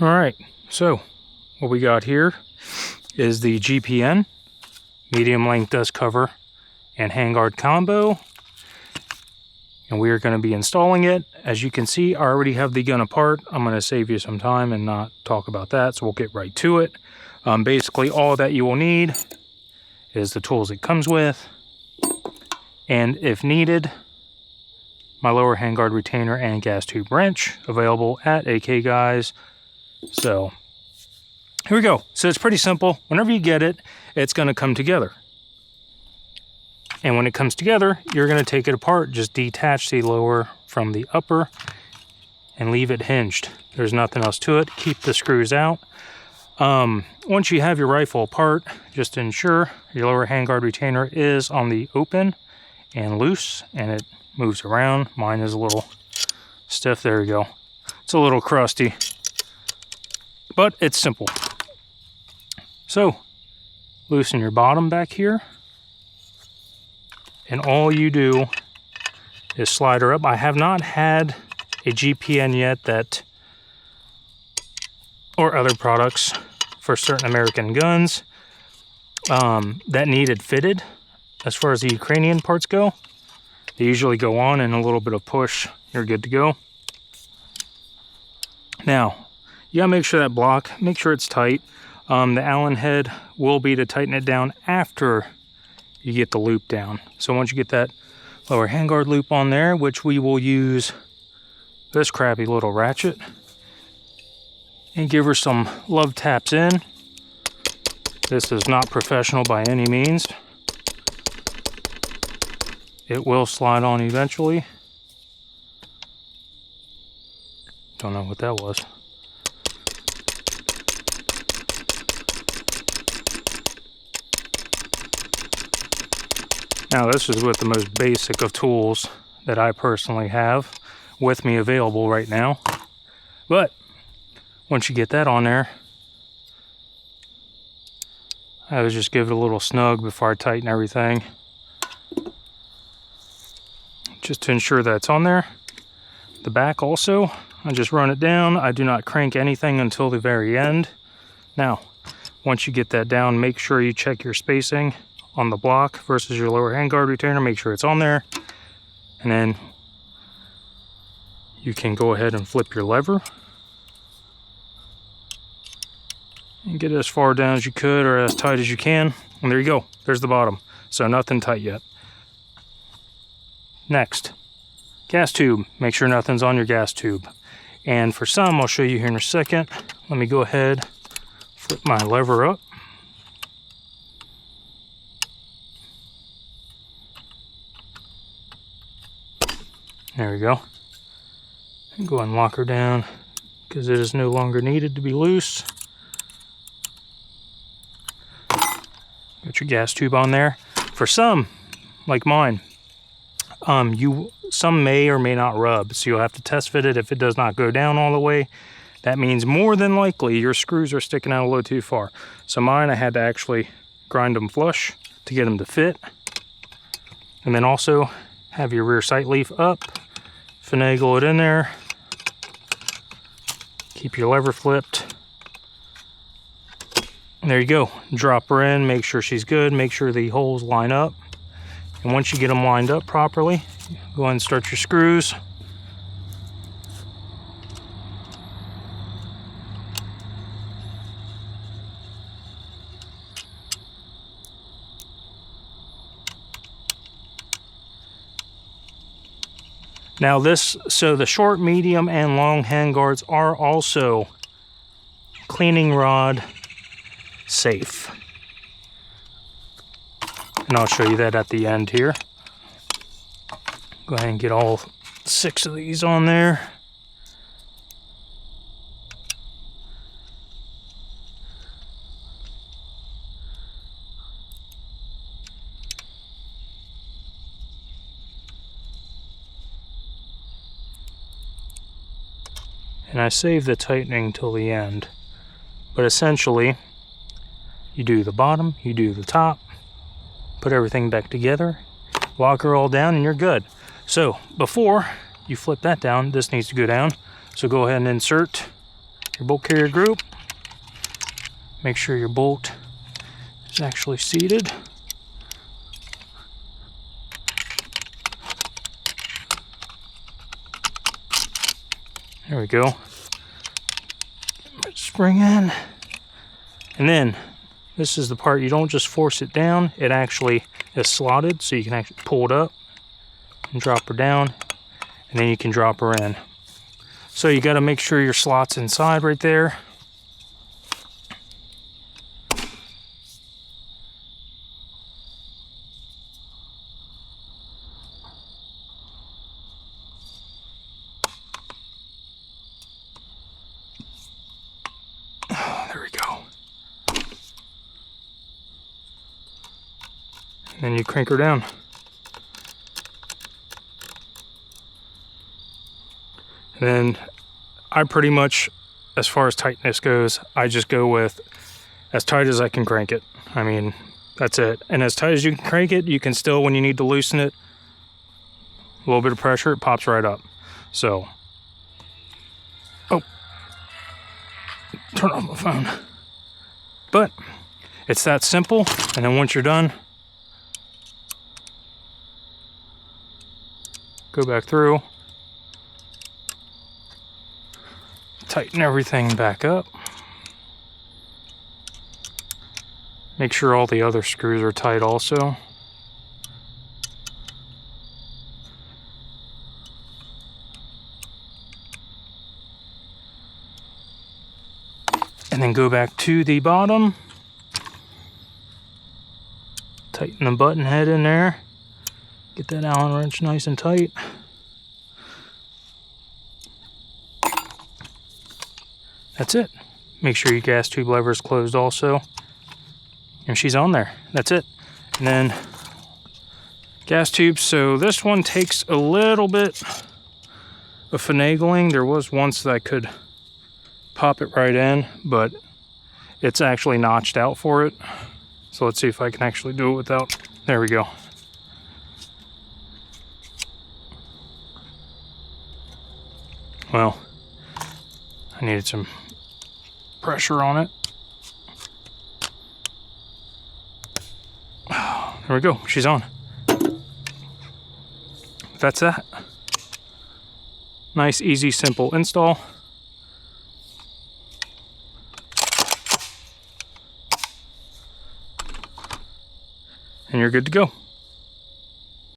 All right, so what we got here is the GPN, medium length dust cover and handguard combo. And we are going to be installing it. As you can see, I already have the gun apart. I'm going to save you some time and not talk about that, so we'll get right to it. Basically, all that you will need is the tools it comes with, and if needed, my lower handguard retainer and gas tube wrench, available at AK Guys. So here we go. So it's pretty simple. Whenever you get it, it's going to come together. And when it comes together, you're going to take it apart. Just detach the lower from the upper and leave it hinged. There's nothing else to it. Keep the screws out. Once you have your rifle apart, just ensure your lower handguard retainer is on the open and loose, and it moves around. Mine is a little stiff. There we go. It's a little crusty, but it's simple. So loosen your bottom back here, and all you do is slide her up. I have not had a GPN yet that, or other products for certain American guns, that needed fitted. As far as the Ukrainian parts go, they usually go on, and a little bit of push, you're good to go. Now, you gotta make sure that block, make sure it's tight. The Allen head will be to tighten it down after you get the loop down. So once you get that lower handguard loop on there, which we will use this crappy little ratchet, and give her some love taps in. This is not professional by any means. It will slide on eventually. Don't know what that was. Now this is with the most basic of tools that I personally have with me available right now. But once you get that on there, I would just give it a little snug before I tighten everything, just to ensure that it's on there. The back also, I just run it down. I do not crank anything until the very end. Now, once you get that down, make sure you check your spacing on the block versus your lower handguard retainer. Make sure it's on there, and then you can go ahead and flip your lever and get it as far down as you could, or as tight as you can. And there you go. There's the bottom. So nothing tight yet. Next, gas tube. Make sure nothing's on your gas tube. And for some, I'll show you here in a second. Let me go ahead, flip my lever up. There we go. And go ahead and lock her down, because it is no longer needed to be loose. Got your gas tube on there. For some, like mine, some may or may not rub, so you'll have to test fit it. If it does not go down all the way, that means more than likely your screws are sticking out a little too far. So mine, I had to actually grind them flush to get them to fit. And then also have your rear sight leaf up, finagle it in there, keep your lever flipped. There you go. Drop her in, make sure she's good, make sure the holes line up. And once you get them lined up properly, go ahead and start your screws. Now so the short, medium, and long handguards are also cleaning rod safe. And I'll show you that at the end here. Go ahead and get all 6 of these on there. And I save the tightening till the end. But essentially, you do the bottom, you do the top, put everything back together, lock her all down, and you're good. So before you flip that down, this needs to go down. So go ahead and insert your bolt carrier group. Make sure your bolt is actually seated. There we go. Spring in. And then this is the part you don't just force it down, it actually is slotted, so you can actually pull it up and drop her down, and then you can drop her in. So you got to make sure your slot's inside right there. There we go. And then you crank her down. And then I pretty much, as far as tightness goes, I just go with as tight as I can crank it. I mean, that's it. And as tight as you can crank it, you can still, when you need to loosen it, a little bit of pressure, it pops right up. So, oh, turn off my phone. But it's that simple. And then once you're done, go back through, tighten everything back up. Make sure all the other screws are tight also. And then go back to the bottom. Tighten the button head in there. Get that Allen wrench nice and tight. That's it. Make sure your gas tube lever is closed also. And she's on there. That's it. And then gas tubes. So this one takes a little bit of finagling. There was once that I could pop it right in, but it's actually notched out for it. So let's see if I can actually do it without. There we go. Well, I needed some pressure on it. There we go, she's on. That's that. Nice, easy, simple install. And you're good to go.